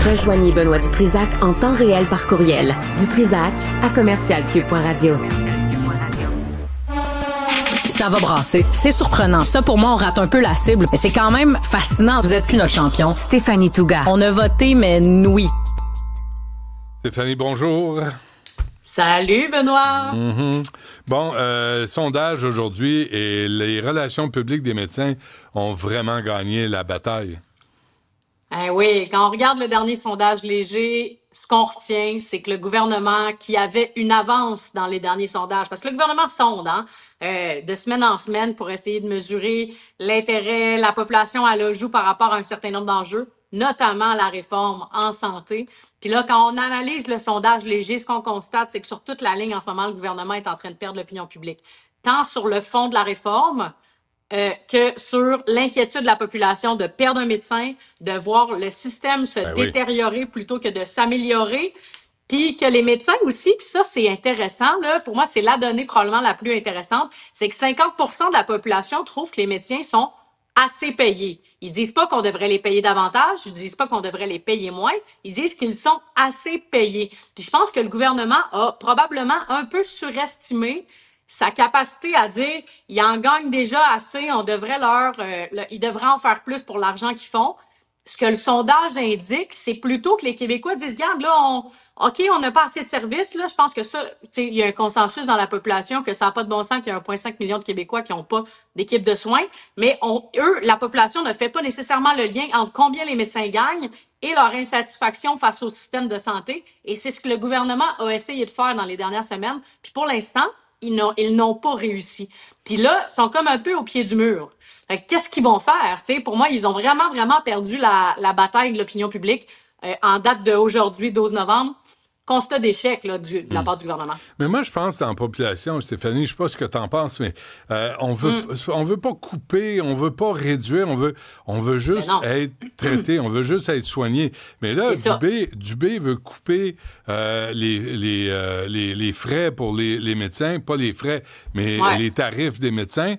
Rejoignez Benoît Dutrisac en temps réel par courriel. Dutrisac@commercialcube.radio. Ça va brasser. C'est surprenant. Ça, pour moi, on rate un peu la cible. Mais c'est quand même fascinant. Vous êtes plus notre champion. Stéphanie Touga. On a voté, mais oui. Stéphanie, bonjour. Salut, Benoît. Bon, sondage aujourd'hui et les relations publiques des médecins ont vraiment gagné la bataille. Oui, quand on regarde le dernier sondage léger, ce qu'on retient, c'est que le gouvernement qui avait une avance dans les derniers sondages, parce que le gouvernement sonde, de semaine en semaine pour essayer de mesurer l'intérêt, la population à la joue par rapport à un certain nombre d'enjeux, notamment la réforme en santé. Puis là, quand on analyse le sondage léger, ce qu'on constate, c'est que sur toute la ligne, en ce moment, le gouvernement est en train de perdre l'opinion publique. Tant sur le fond de la réforme, que sur l'inquiétude de la population de perdre un médecin, de voir le système se détériorer plutôt que de s'améliorer, puis que les médecins aussi, puis ça c'est intéressant, là, pour moi c'est la donnée probablement la plus intéressante, c'est que 50% de la population trouve que les médecins sont assez payés. Ils disent pas qu'on devrait les payer davantage, ils disent pas qu'on devrait les payer moins, ils disent qu'ils sont assez payés. Puis je pense que le gouvernement a probablement un peu surestimé sa capacité à dire ils en gagnent déjà assez, on devrait ils devraient en faire plus pour l'argent qu'ils font. Ce que le sondage indique, c'est plutôt que les Québécois disent regarde, là, on n'a pas assez de services. Là, je pense que ça, il y a un consensus dans la population que ça n'a pas de bon sens qu'il y a 1,5 million de Québécois qui n'ont pas d'équipe de soins. Mais la population ne fait pas nécessairement le lien entre combien les médecins gagnent et leur insatisfaction face au système de santé. Et c'est ce que le gouvernement a essayé de faire dans les dernières semaines. Puis pour l'instant, ils n'ont pas réussi. Puis là, ils sont comme un peu au pied du mur. Qu'est-ce qu'ils vont faire? T'sais, pour moi, ils ont vraiment, vraiment perdu la bataille de l'opinion publique en date d'aujourd'hui, 12 novembre. Constat d'échec là, de la part du gouvernement. Mais moi, je pense dans la population, Stéphanie, je sais pas ce que tu en penses, mais on veut pas couper, on veut pas réduire, on veut juste être traité, on veut juste être soigné. Mais là, Dubé veut couper les frais pour les médecins, pas les frais, mais les tarifs des médecins.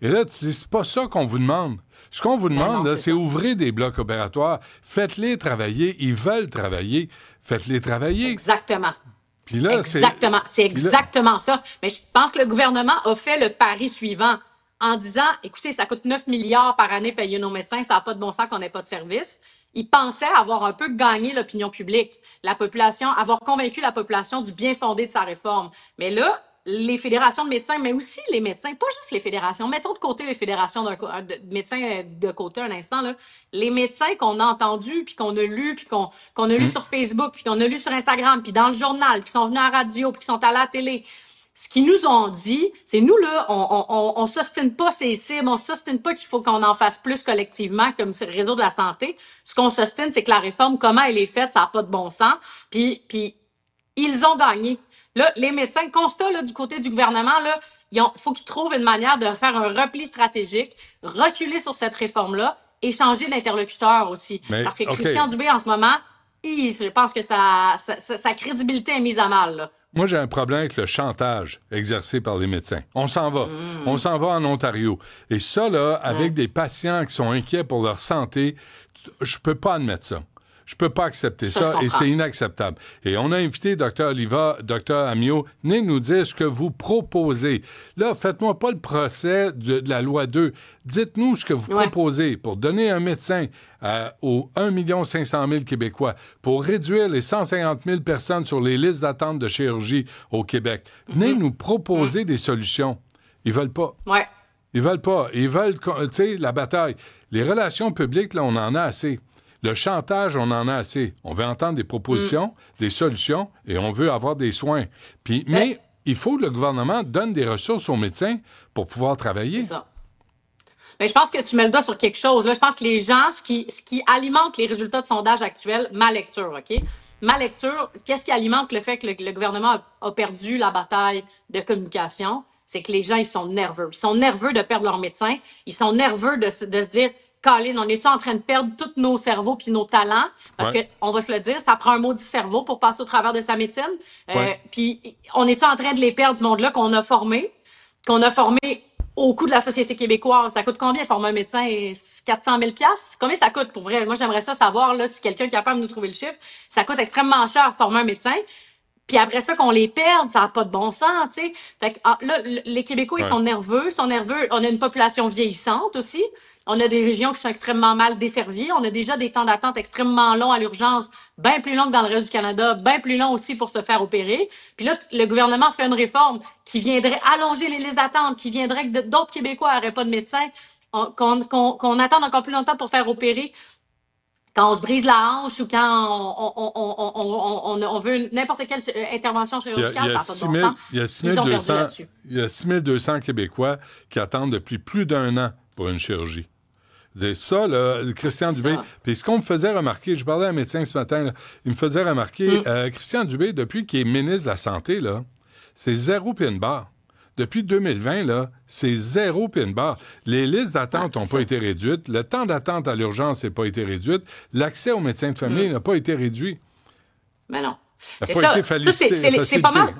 Et là, tu dis, c'est pas ça qu'on vous demande. Ce qu'on vous demande, là, c'est ouvrir des blocs opératoires. Faites-les travailler. Ils veulent travailler. Faites-les travailler. Exactement. Puis là, exactement. C'est exactement ça. Mais je pense que le gouvernement a fait le pari suivant en disant, écoutez, ça coûte 9 milliards par année payer nos médecins, ça n'a pas de bon sens qu'on n'ait pas de service. Il pensait avoir un peu gagné l'opinion publique, la population, avoir convaincu la population du bien fondé de sa réforme. Mais là, les fédérations de médecins, mais aussi les médecins, pas juste les fédérations, mettons de côté les fédérations de médecins de côté un instant, là. Les médecins qu'on a entendus, puis qu'on a lus, puis qu'on a lus sur Facebook, puis qu'on a lus sur Instagram, puis dans le journal, puis qui sont venus à la radio, puis qui sont à la télé, ce qu'ils nous ont dit, c'est nous, là, on s'ostine pas ces cibles, on s'ostine pas qu'il faut qu'on en fasse plus collectivement comme c'est le réseau de la santé. Ce qu'on s'ostine, c'est que la réforme, comment elle est faite, ça n'a pas de bon sens, puis ils ont gagné. Là, les médecins, constat là, du côté du gouvernement, là, faut qu'ils trouvent une manière de faire un repli stratégique, reculer sur cette réforme-là et changer d'interlocuteur aussi. Parce que Christian Dubé, en ce moment, je pense que sa crédibilité est mise à mal. Là. Moi, j'ai un problème avec le chantage exercé par les médecins. On s'en va. On s'en va en Ontario. Et ça, là, avec des patients qui sont inquiets pour leur santé, je peux pas admettre ça. Je peux pas accepter ça et c'est inacceptable. Et on a invité Dr. Oliva, Dr. Amiot, venez nous dire ce que vous proposez. Là, faites-moi pas le procès de la loi 2. Dites-nous ce que vous proposez pour donner un médecin aux 1 500 000 Québécois, pour réduire les 150 000 personnes sur les listes d'attente de chirurgie au Québec. Venez nous proposer des solutions. Ils veulent pas. Ils veulent pas. Ils veulent, tu sais, la bataille. Les relations publiques, là, on en a assez. Le chantage, on en a assez. On veut entendre des propositions, des solutions, et on veut avoir des soins. Mais il faut que le gouvernement donne des ressources aux médecins pour pouvoir travailler. C'est ça. Mais je pense que tu mets le doigt sur quelque chose. Là, je pense que les gens, ce qui alimente les résultats de sondage actuels, ma lecture, OK? Ma lecture, qu'est-ce qui alimente le fait que le gouvernement a perdu la bataille de communication? C'est que les gens, ils sont nerveux. Ils sont nerveux de perdre leur médecin. Ils sont nerveux de se dire... Colin, on est-tu en train de perdre tous nos cerveaux puis nos talents? Parce que, on va se le dire, ça prend un maudit cerveau pour passer au travers de sa médecine. Puis, on est-tu en train de les perdre, du monde-là qu'on a formé au coût de la société québécoise. Ça coûte combien former un médecin? 400 000 $? Combien ça coûte pour vrai? Moi, j'aimerais ça savoir là, si quelqu'un est capable de nous trouver le chiffre. Ça coûte extrêmement cher former un médecin. Puis après ça, qu'on les perde, ça n'a pas de bon sens, tu sais. Fait que, là, les Québécois, ils sont nerveux. On a une population vieillissante aussi. On a des régions qui sont extrêmement mal desservies. On a déjà des temps d'attente extrêmement longs à l'urgence, bien plus longs que dans le reste du Canada, bien plus longs aussi pour se faire opérer. Puis là, le gouvernement fait une réforme qui viendrait allonger les listes d'attente, qui viendrait que d'autres Québécois n'auraient pas de médecin, qu'on attende encore plus longtemps pour se faire opérer. Quand on se brise la hanche ou quand on veut n'importe quelle intervention chirurgicale, ça n'a pas de bon sens. Il y a 6 200 Québécois qui attendent depuis plus d'1 an pour une chirurgie. Ça, là, Christian Dubé, puis ce qu'on me faisait remarquer, je parlais à un médecin ce matin, là, il me faisait remarquer, Christian Dubé, depuis qu'il est ministre de la Santé, là, c'est 0 pin bar. Depuis 2020, là, c'est 0 pin bar. Les listes d'attente n'ont pas été réduites. Le temps d'attente à l'urgence n'a pas été réduit. L'accès aux médecins de famille n'a pas été réduit. Mais non. C'est ça. C'est pas mal.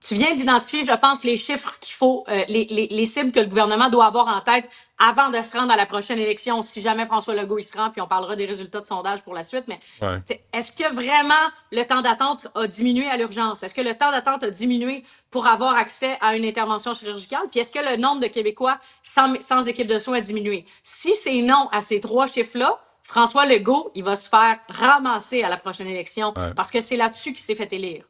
Tu viens d'identifier, je pense, les chiffres qu'il faut, les cibles que le gouvernement doit avoir en tête avant de se rendre à la prochaine élection, si jamais François Legault il se rend, puis on parlera des résultats de sondage pour la suite. Mais est-ce que vraiment le temps d'attente a diminué à l'urgence? Est-ce que le temps d'attente a diminué pour avoir accès à une intervention chirurgicale? Puis est-ce que le nombre de Québécois sans équipe de soins a diminué? Si c'est non à ces 3 chiffres-là, François Legault, il va se faire ramasser à la prochaine élection parce que c'est là-dessus qu'il s'est fait élire.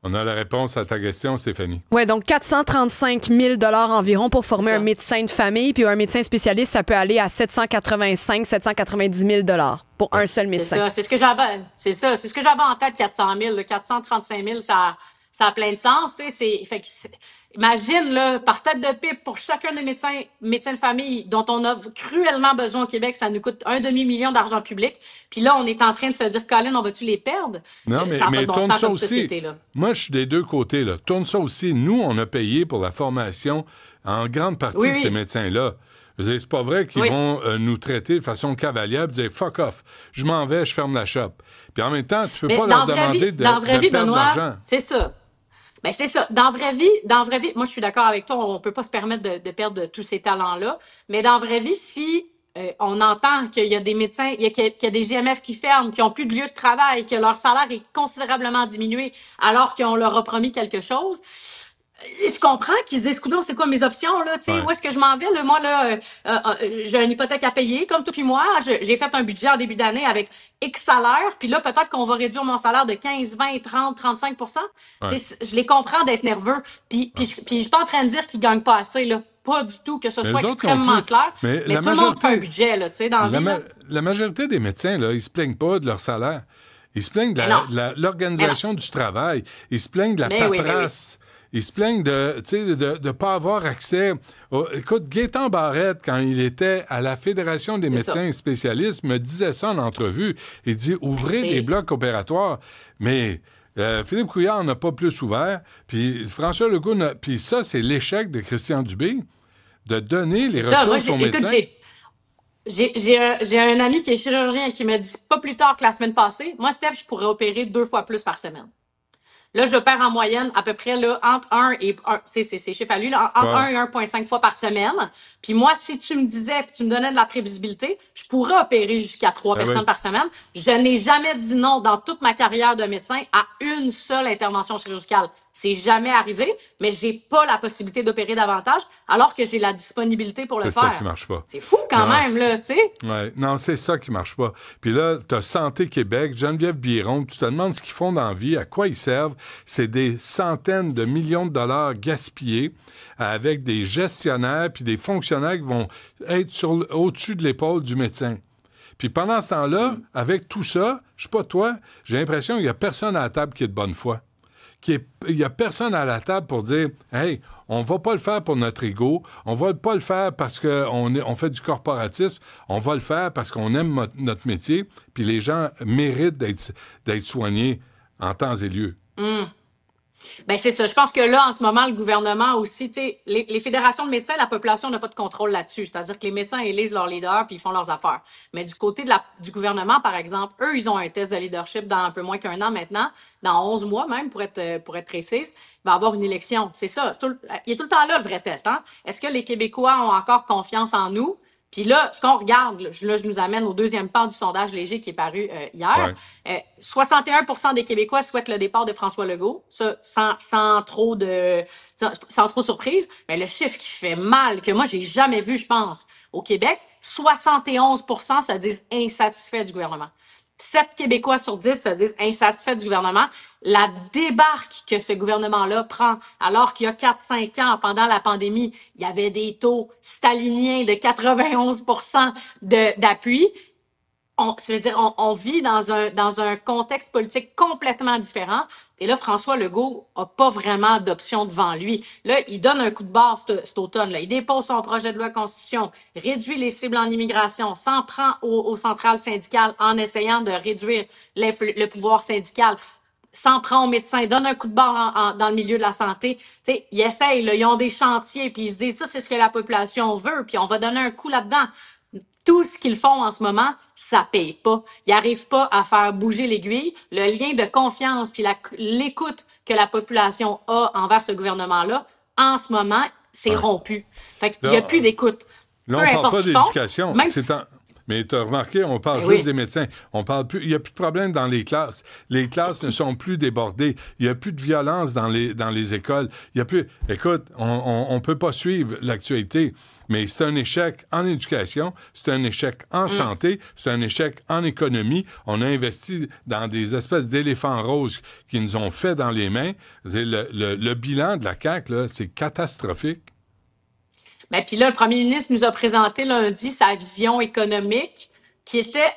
On a la réponse à ta question, Stéphanie. Oui, donc 435 000 $ environ pour former un médecin de famille. Puis un médecin spécialiste, ça peut aller à 785 790 000 $ pour un seul médecin. C'est ce que j'avais en tête, 400 000. 435 000, ça a plein de sens. Imagine, là, par tête de pipe, pour chacun des médecins de famille dont on a cruellement besoin au Québec, ça nous coûte 1,5 million d'argent public. Puis là, on est en train de se dire, Colin, on va-tu les perdre? Non, mais tourne ça aussi. Moi, je suis des deux côtés. Là. Tourne ça aussi. Nous, on a payé pour la formation en grande partie de ces médecins-là. C'est pas vrai qu'ils vont nous traiter de façon cavalière et dire « fuck off, je m'en vais, je ferme la shop ». Puis en même temps, tu peux pas leur demander de perdre l'argent. C'est ça. Ben c'est ça. Dans la vraie vie, moi je suis d'accord avec toi, on peut pas se permettre de perdre tous ces talents-là. Mais dans la vraie vie, si on entend qu'il y a des médecins, qu'il y a des GMF qui ferment, qui ont plus de lieu de travail, que leur salaire est considérablement diminué alors qu'on leur a promis quelque chose. Je comprends qu'ils se disent, coudonc, c'est quoi mes options, là, tu sais, où est-ce que je m'en vais, là? Moi, là, j'ai une hypothèque à payer, comme toi puis moi. J'ai fait un budget en début d'année avec X salaire, puis là, peut-être qu'on va réduire mon salaire de 15, 20, 30, 35 %. Je les comprends d'être nerveux. Puis je suis pas en train de dire qu'ils gagnent pas assez, là. Pas du tout, que ce soit extrêmement clair. Mais tout le monde fait un budget, là, tu sais, dans la vie. La majorité des médecins, là, ils se plaignent pas de leur salaire. Ils se plaignent de l'organisation du travail. Ils se plaignent de la paperasse. Ils se plaignent de pas avoir accès. Écoute, Gaétan Barrette, quand il était à la Fédération des médecins spécialistes, me disait ça en entrevue. Il dit, ouvrez des blocs opératoires. Mais Philippe Couillard n'a pas plus ouvert. Puis François Legault, puis ça, c'est l'échec de Christian Dubé, de donner les ressources aux médecins. J'ai un ami qui est chirurgien qui m'a dit, pas plus tard que la semaine passée, moi, Steph, je pourrais opérer 2 fois plus par semaine. Là, je perds en moyenne à peu près là, entre 1 et 1, c'est chiffre à lui, là, entre 1 et 1,5 fois par semaine. Puis moi, si tu me disais, puis tu me donnais de la prévisibilité, je pourrais opérer jusqu'à 3 personnes par semaine. Je n'ai jamais dit non dans toute ma carrière de médecin à une seule intervention chirurgicale. C'est jamais arrivé, mais j'ai pas la possibilité d'opérer davantage, alors que j'ai la disponibilité pour le faire. C'est ça qui marche pas. C'est fou quand même, là, tu sais. Ouais, non, c'est ça qui marche pas. Puis là, t'as Santé Québec, Geneviève Biron, tu te demandes ce qu'ils font dans la vie, à quoi ils servent. C'est des centaines de millions de dollars gaspillés avec des gestionnaires puis des fonctionnaires qui vont être au-dessus de l'épaule du médecin. Puis pendant ce temps-là, avec tout ça, je sais pas toi, j'ai l'impression qu'il y a personne à la table qui est de bonne foi. Il n'y a personne à la table pour dire « Hey, on va pas le faire pour notre ego, on va pas le faire parce qu'on fait du corporatisme, on va le faire parce qu'on aime notre métier, puis les gens méritent d'être soignés en temps et lieu. » Ben c'est ça. Je pense que là, en ce moment, le gouvernement aussi, tu sais, les fédérations de médecins, la population n'a pas de contrôle là-dessus. C'est-à-dire que les médecins élisent leurs leaders puis ils font leurs affaires. Mais du côté du gouvernement, par exemple, eux, ils ont un test de leadership dans un peu moins qu'1 an maintenant, dans 11 mois même, pour être précise. Il va y avoir une élection. C'est ça. Il est tout le temps là, le vrai test. Hein? Est-ce que les Québécois ont encore confiance en nous? Puis là, ce qu'on regarde, là, je nous amène au deuxième pan du sondage léger qui est paru hier. 61% des Québécois souhaitent le départ de François Legault, ça sans trop de surprise. Mais le chiffre qui fait mal, que moi j'ai jamais vu, je pense, au Québec, 71% se disent insatisfaits du gouvernement. 7 Québécois sur 10 se disent insatisfaits du gouvernement. La débarque que ce gouvernement-là prend, alors qu'il y a 4-5 ans, pendant la pandémie, il y avait des taux staliniens de 91% d'appui. On vit dans un contexte politique complètement différent. Et là, François Legault a pas vraiment d'option devant lui. Là, il donne un coup de barre cet automne-là. Il dépose son projet de loi constitution, réduit les cibles en immigration, s'en prend aux centrales syndicales en essayant de réduire le pouvoir syndical, s'en prend aux médecins, donne un coup de barre dans le milieu de la santé. Tu sais, ils essayent, là, ils ont des chantiers, puis ils se disent, ça, c'est ce que la population veut, puis on va donner un coup là-dedans. Tout ce qu'ils font en ce moment, ça paye pas. Ils n'arrivent pas à faire bouger l'aiguille. Le lien de confiance puis l'écoute que la population a envers ce gouvernement-là, en ce moment, c'est rompu. Fait qu'il n'y a plus d'écoute. Là, on ne parle pas d'éducation. Mais tu as remarqué, on parle juste des médecins. On parle plus. Il n'y a plus de problème dans les classes. Les classes ne sont plus débordées. Il n'y a plus de violence dans les écoles. Il y a plus. Écoute, on peut pas suivre l'actualité, mais c'est un échec en éducation, c'est un échec en santé, c'est un échec en économie. On a investi dans des espèces d'éléphants roses qui nous ont fait dans les mains. Le bilan de la CAQ, là, c'est catastrophique. Ben, puis là, le premier ministre nous a présenté lundi sa vision économique qui était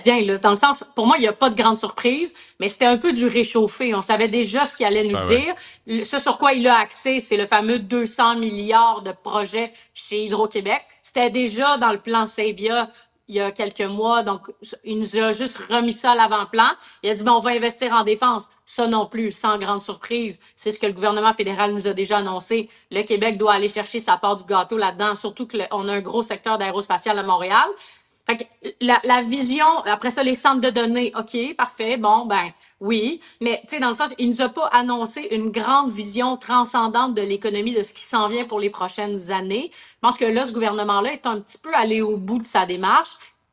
bien, là, dans le sens, pour moi, il n'y a pas de grande surprise, mais c'était un peu du réchauffé. On savait déjà ce qu'il allait nous dire. Ouais. Ce sur quoi il a axé, c'est le fameux 200 milliards de projets chez Hydro-Québec. C'était déjà dans le plan Sabia il y a quelques mois, donc il nous a juste remis ça à l'avant-plan. Il a dit, on va investir en défense. Ça non plus, sans grande surprise. C'est ce que le gouvernement fédéral nous a déjà annoncé. Le Québec doit aller chercher sa part du gâteau là-dedans, surtout qu'on a un gros secteur d'aérospatial à Montréal. Fait que la vision, après ça, les centres de données, OK, parfait, bon, ben oui. Mais, tu sais, dans le sens, il nous a pas annoncé une grande vision transcendante de l'économie, de ce qui s'en vient pour les prochaines années. Je pense que là, ce gouvernement-là est un petit peu allé au bout de sa démarche.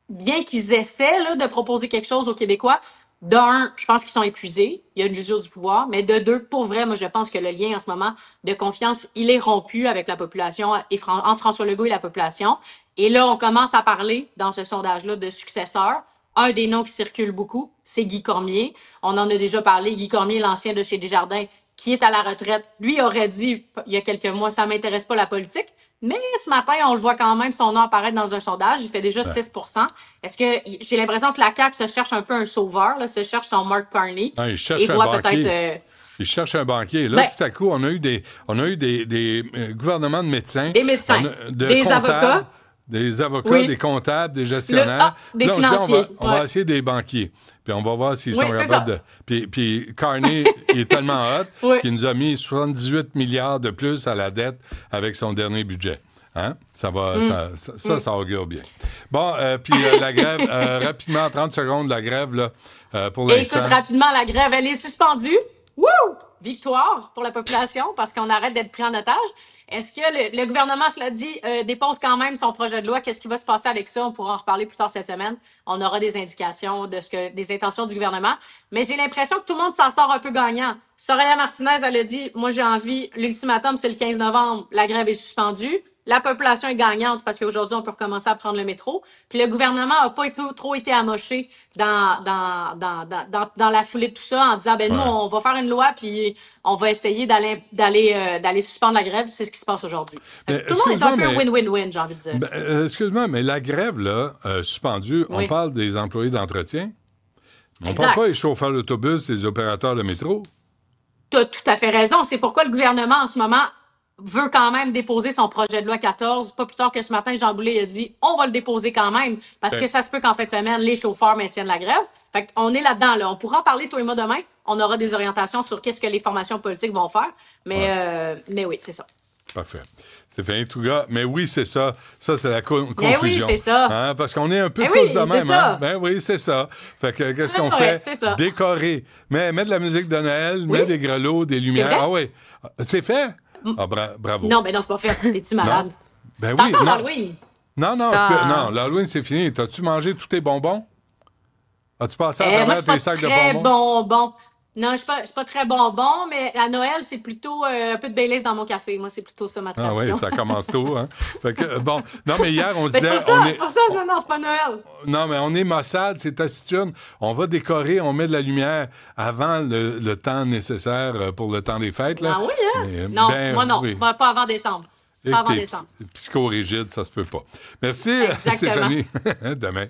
Bien qu'ils essaient là, de proposer quelque chose aux Québécois, d'un, je pense qu'ils sont épuisés. Il y a une l'usure du pouvoir. Mais de deux, pour vrai, moi, je pense que le lien en ce moment de confiance, il est rompu avec la population, entre François Legault et la population. Et là, on commence à parler, dans ce sondage-là, de successeurs. Un des noms qui circule beaucoup, c'est Guy Cormier. On en a déjà parlé. Guy Cormier, l'ancien de chez Desjardins, qui est à la retraite. Lui aurait dit, il y a quelques mois, ça m'intéresse pas la politique. Mais ce matin, on le voit quand même, son nom apparaître dans un sondage. Il fait déjà 6%. Est-ce que j'ai l'impression que la CAQ se cherche un peu un sauveur, là, se cherche son Mark Carney. Il cherche un banquier. Il cherche un banquier. Là, tout à coup, on a eu des gouvernements de médecins. Des médecins, des avocats. Des avocats, des comptables, des gestionnaires. Des financiers. On va essayer des banquiers. Puis on va voir s'ils sont capables de... Puis Carney, il est tellement hot qu'il nous a mis 78 milliards de plus à la dette avec son dernier budget. Hein? Ça augure bien. Bon, puis la grève, rapidement, 30 secondes, la grève, là, pour l'instant. Écoute, rapidement, la grève, elle est suspendue. Wouh! Victoire pour la population parce qu'on arrête d'être pris en otage. Est-ce que le gouvernement, cela dit, dépose quand même son projet de loi? Qu'est-ce qui va se passer avec ça? On pourra en reparler plus tard cette semaine. On aura des indications des intentions du gouvernement. Mais j'ai l'impression que tout le monde s'en sort un peu gagnant. Soraya Martinez, elle a dit, moi j'ai envie, l'ultimatum c'est le 15 novembre, la grève est suspendue. La population est gagnante parce qu'aujourd'hui, on peut recommencer à prendre le métro. Puis le gouvernement n'a pas trop été amoché dans la foulée de tout ça en disant, nous, on va faire une loi puis on va essayer d'aller suspendre la grève. C'est ce qui se passe aujourd'hui. Tout le monde est un peu win-win-win, j'ai envie de dire. Excuse-moi, mais la grève, là, suspendue, on parle des employés d'entretien. On ne parle pas des chauffeurs d'autobus, des opérateurs de métro. Tu as tout à fait raison. C'est pourquoi le gouvernement, en ce moment, veut quand même déposer son projet de loi 14. Pas plus tard que ce matin, Jean Boulet a dit on va le déposer quand même parce que ça se peut qu'en fin de semaine, les chauffeurs maintiennent la grève. Fait qu'on est là-dedans. Là. On pourra en parler toi et moi demain. On aura des orientations sur qu'est-ce que les formations politiques vont faire. Mais oui, c'est ça. Parfait. Stéphanie Touga, mais oui, c'est ça. Ça, c'est la confusion. Oui, c'est ça. Hein? Parce qu'on est un peu tous de même. Ça. Hein? Ben oui, c'est ça. Fait que qu'est-ce qu'on fait? C'est ça. Décorer. Mets de la musique de Noël, mets des grelots, des lumières. Ah oui. C'est fait? Ah, bravo. Non, mais non, c'est pas fait. T'es-tu malade? Ben c'est oui. encore l'Halloween. Non, l'Halloween, c'est fini. T'as-tu mangé tous tes bonbons? As-tu passé à travers tes sacs de bonbons? Non, je suis pas très bonbon, mais à Noël, c'est plutôt un peu de Baileys dans mon café. Moi, c'est plutôt ça ma tradition. Ah oui, ça commence tôt, hein? Fait que, bon, non, mais hier, on se disait... C'est pour ça, non, c'est pas Noël. Non, mais on est maussade, c'est taciturne. On va décorer, on met de la lumière avant le temps nécessaire pour le temps des fêtes. Là. Ah oui, hein? Mais, non, moi non. Oui. Pas avant décembre. Pas avant décembre. Psychorigide, ça se peut pas. Merci, Stéphanie. Demain.